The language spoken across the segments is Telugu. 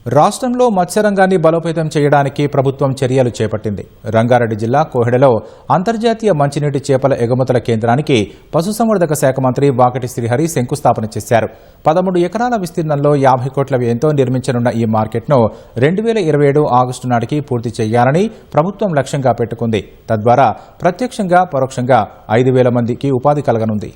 రాష్ట్రంలో మత్స్యరంగాన్ని బలోపేతం చేయడానికి ప్రభుత్వం చర్యలు చేపట్టింది. రంగారెడ్డి జిల్లా కోహెడలో అంతర్జాతీయ మంచినీటి చేపల ఎగుమతుల కేంద్రానికి పశుసంవర్ధక శాఖ మంత్రి వాకటి శ్రీహరి శంకుస్థాపన చేశారు. 13 ఎకరాల విస్తీర్ణంలో 50 కోట్ల వ్యయంతో నిర్మించనున్న ఈ మార్కెట్ను 2027 ఆగస్టు నాటికి పూర్తి చేయాలని ప్రభుత్వం లక్ష్యంగా పెట్టుకుంది. తద్వారా ప్రత్యక్షంగా పరోక్షంగా 5,000 మందికి ఉపాధి కలగనుంది.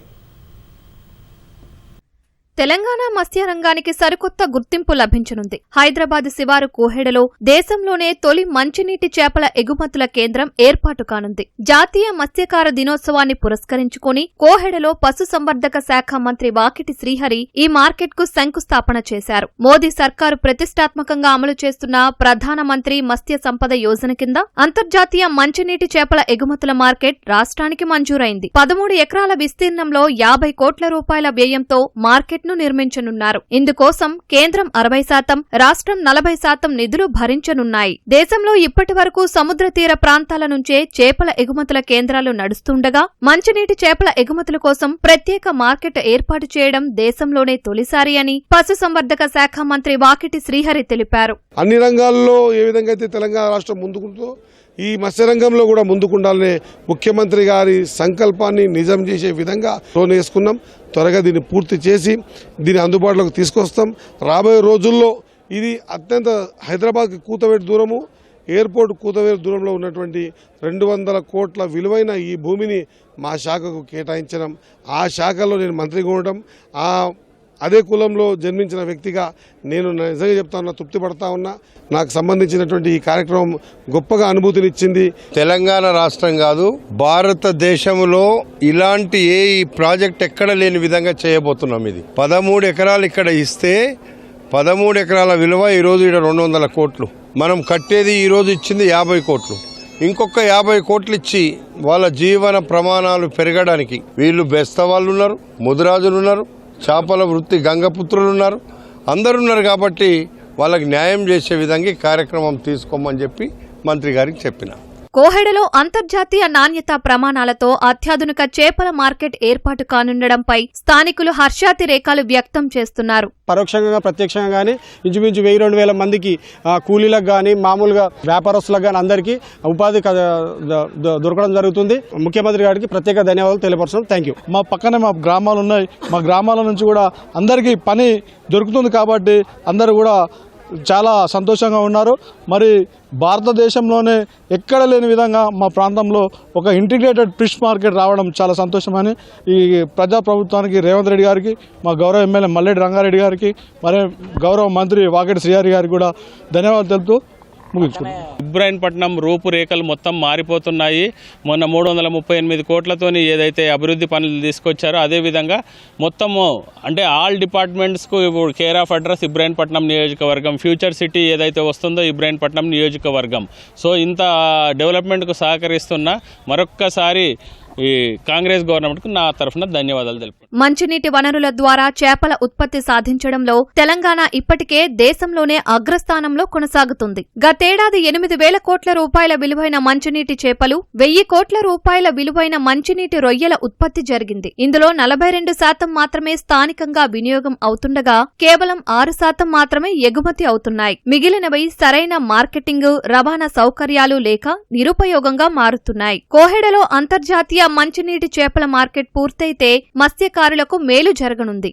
తెలంగాణ మత్స్య రంగానికి సరికొత్త గుర్తింపు లభించనుంది. హైదరాబాద్ శివారు కోహెడలో దేశంలోనే తొలి మంచినీటి చేపల ఎగుమతుల కేంద్రం ఏర్పాటు కానుంది. జాతీయ మత్స్యకార దినోత్సవాన్ని పురస్కరించుకుని కోహెడలో పశుసంవర్ధక శాఖ మంత్రి వాకిటి శ్రీహరి ఈ మార్కెట్కు శంకుస్థాపన చేశారు. మోదీ సర్కారు ప్రతిష్టాత్మకంగా అమలు చేస్తున్న ప్రధానమంత్రి మత్స్య సంపద యోజన కింద అంతర్జాతీయ మంచినీటి చేపల ఎగుమతుల మార్కెట్ రాష్ట్రానికి మంజూరైంది. 13 ఎకరాల విస్తీర్ణంలో 50 కోట్ల రూపాయల వ్యయంతో మార్కెట్ నిర్మించనున్నారు. ఇందుకోసం కేంద్రం 60%, రాష్ట్రం 40% నిధులు భరించనున్నాయి. దేశంలో ఇప్పటి వరకు సముద్ర తీర ప్రాంతాల నుంచే చేపల ఎగుమతుల కేంద్రాలు నడుస్తుండగా మంచినీటి చేపల ఎగుమతుల కోసం ప్రత్యేక మార్కెట్ ఏర్పాటు చేయడం దేశంలోనే తొలిసారి అని పశుసంవర్ధక శాఖ మంత్రి వాకిటి శ్రీహరి తెలిపారు. అన్ని రంగాల్లో ఏ విధంగా అయితే తెలంగాణ రాష్ట్రం ముందుకుంటుందో ఈ మత్స్యరంగంలో కూడా ముందుకుండాలనే ముఖ్యమంత్రి గారి సంకల్పాన్ని నిజం చేసే విధంగా వేసుకున్నాం. త్వరగా దీన్ని పూర్తి చేసి దీన్ని అందుబాటులోకి తీసుకొస్తాం. రాబోయే రోజుల్లో ఇది అత్యంత హైదరాబాద్కి కూతవేటు దూరము, ఎయిర్పోర్ట్ కూతవేటు దూరంలో ఉన్నటువంటి 200 కోట్ల విలువైన ఈ భూమిని మా శాఖకు కేటాయించడం, ఆ శాఖలో నేను మంత్రిగా ఉండడం, అదే కులంలో జన్మించిన వ్యక్తిగా నేను నిజంగా చెప్తా ఉన్నా, తృప్తి పడతా ఉన్నా. నాకు సంబంధించినటువంటి ఈ కార్యక్రమం గొప్పగా అనుభూతినిచ్చింది. తెలంగాణ రాష్ట్రం కాదు, భారతదేశంలో ఇలాంటి ఏ ప్రాజెక్ట్ ఎక్కడ లేని విధంగా చేయబోతున్నాం. ఇది 13 ఎకరాలు ఇక్కడ ఇస్తే 13 ఎకరాల విలువ ఈరోజు ఇక్కడ 200 కోట్లు. మనం కట్టేది ఈరోజు ఇచ్చింది 50 కోట్లు. ఇంకొక 50 కోట్లు ఇచ్చి వాళ్ళ జీవన ప్రమాణాలు పెరగడానికి వీళ్ళు బెస్తవాళ్ళు ఉన్నారు, ముదిరాజులు ఉన్నారు, చేపల వృత్తి గంగపుత్రులు ఉన్నారు, అందరు ఉన్నారు. కాబట్టి వాళ్ళకి న్యాయం చేసే విధంగా కార్యక్రమం తీసుకోమని చెప్పి మంత్రి గారికి చెప్పిన. కోహెడలో అంతర్జాతీయ నాణ్యతా ప్రమాణాలతో అత్యాధునిక చేపల మార్కెట్ ఏర్పాటు కానుండడంపై స్థానికులు హర్షాతిరేకాలు వ్యక్తం చేస్తున్నారు. పరోక్షంగా ప్రత్యక్షంగా కానీ ఇంచుమించు 1,000-2,000 మందికి కూలీలకు కానీ మామూలుగా వ్యాపారస్తులకు కానీ అందరికీ ఉపాధి దొరకడం జరుగుతుంది. ముఖ్యమంత్రి గారికి ప్రత్యేక ధన్యవాదాలు తెలియపరుస్తున్నాం. Thank you. మా పక్కనే మా గ్రామాలు ఉన్నాయి. మా గ్రామాల నుంచి కూడా అందరికీ పని దొరుకుతుంది కాబట్టి అందరూ కూడా చాలా సంతోషంగా ఉన్నారు. మరి భారతదేశంలోనే ఎక్కడ లేని విధంగా మా ప్రాంతంలో ఒక ఇంటిగ్రేటెడ్ ఫిష్ మార్కెట్ రావడం చాలా సంతోషమని ఈ ప్రజాప్రభుత్వానికి రేవంత్ రెడ్డి గారికి, మా గౌరవ ఎమ్మెల్యే మల్లెడ్డి రంగారెడ్డి గారికి, మరి గౌరవ మంత్రి వాకిటి శ్రీహరి గారికి కూడా ధన్యవాదాలు తెలుపుతూ ముగించుకున్నాం. ఇబ్రాహీంపట్నం రూపురేఖలు మొత్తం మారిపోతున్నాయి. మొన్న 338 కోట్లతోని ఏదైతే అభివృద్ధి పనులు తీసుకొచ్చారో అదేవిధంగా మొత్తము అంటే ఆల్ డిపార్ట్మెంట్స్కు ఇప్పుడు కేర్ ఆఫ్ అడ్రస్ ఇబ్రాహీంపట్నం నియోజకవర్గం, ఫ్యూచర్ సిటీ ఏదైతే వస్తుందో ఇబ్రాహీంపట్నం నియోజకవర్గం. సో ఇంత డెవలప్మెంట్కు సహకరిస్తున్న మరొక్కసారి ఈ కాంగ్రెస్ గవర్నమెంట్కు నా తరఫున ధన్యవాదాలు తెలుపు. మంచినీటి వనరుల ద్వారా చేపల ఉత్పత్తి సాధించడంలో తెలంగాణ ఇప్పటికే దేశంలోనే అగ్రస్థానంలో కొనసాగుతుంది. గతేడాది 8,000 కోట్ల రూపాయల విలువైన మంచినీటి చేపలు, 1,000 కోట్ల రూపాయల విలువైన మంచినీటి రొయ్యల ఉత్పత్తి జరిగింది. ఇందులో 42% మాత్రమే స్థానికంగా వినియోగం అవుతుండగా కేవలం 6% మాత్రమే ఎగుమతి అవుతున్నాయి. మిగిలినవి సరైన మార్కెటింగ్, రవాణా సౌకర్యాలు లేక నిరుపయోగంగా మారుతున్నాయి. కోహెడలో అంతర్జాతీయ మంచినీటి చేపల మార్కెట్ పూర్తయితే మత్స్యకారులకు మేలు జరగనుంది.